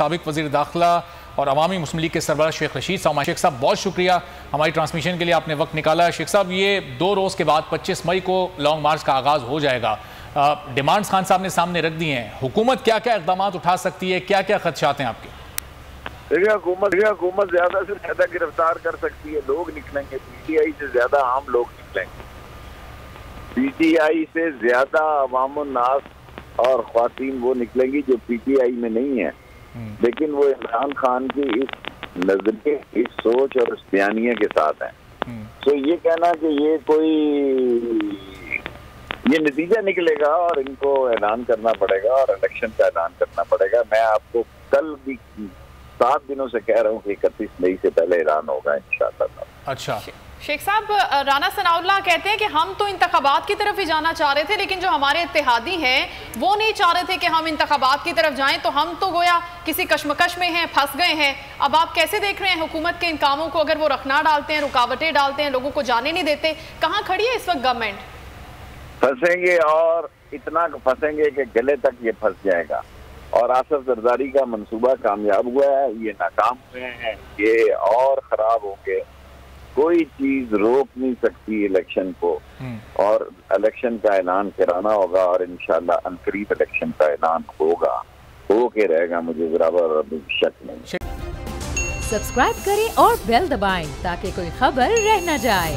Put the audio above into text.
साबिक वज़ीर दाखिला और अवामी मुस्लिम लीग के सरबराह शेख रशीद साहब। शेख साहब बहुत शुक्रिया हमारी ट्रांसमिशन के लिए, आपने वक्त निकाला। शेख साहब ये 2 रोज़ के बाद 25 मई को लॉन्ग मार्च का आगाज़ हो जाएगा। डिमांड्स खान साहब ने सामने रख दी हैं, हुकूमत क्या क्या इक़दाम उठा सकती है, क्या क्या खदशात हैं आपके? देखिए हुकूमत ज्यादा से ज्यादा गिरफ्तार कर सकती है, लोग निकलेंगे, पीटीआई से ज्यादा आम लोग निकलेंगे, पीटीआई से ज्यादा अवामुन्नास और ख्वातीन वो निकलेंगी जो पीटीआई में नहीं है, लेकिन वो इमरान खान की इस नजरिए, इस सोच और इस बयानिया के साथ है। तो ये कहना कि ये नतीजा निकलेगा और इनको ऐलान करना पड़ेगा और इलेक्शन का ऐलान करना पड़ेगा, मैं आपको कल भी 7 दिनों से कह रहा हूँ कि 31 मई से पहले ऐलान होगा इंशाअल्लाह। अच्छा शेख साहब, राना सनाउल्लाह कहते हैं कि हम तो इंतखाबात की तरफ ही जाना चाह रहे थे, लेकिन जो हमारे इत्तेहादी हैं वो नहीं चाह रहे थे कि हम इंतखाबात की तरफ जाएं, तो हम तो गोया किसी कश्मकश में हैं, फंस गए हैं। अब आप कैसे देख रहे हैं हुकूमत के इन कामों को? अगर वो रखना डालते हैं, रुकावटें डालते हैं, लोगों को जाने नहीं देते, कहाँ खड़ी है इस वक्त गवर्नमेंट? फंसेंगे और इतना फंसेंगे कि गले तक ये फंस जाएगा। और आसिफ जरदारी का मंसूबा कामयाब हुआ है, ये नाकाम हुए हैं, ये और खराब होंगे। कोई चीज रोक नहीं सकती इलेक्शन को, और इलेक्शन का ऐलान कराना होगा और इंशाल्लाह अनकरीब इलेक्शन का ऐलान होगा, हो के रहेगा, मुझे बराबर शक नहीं। सब्सक्राइब करें और बेल दबाएं ताकि कोई खबर रह न जाए।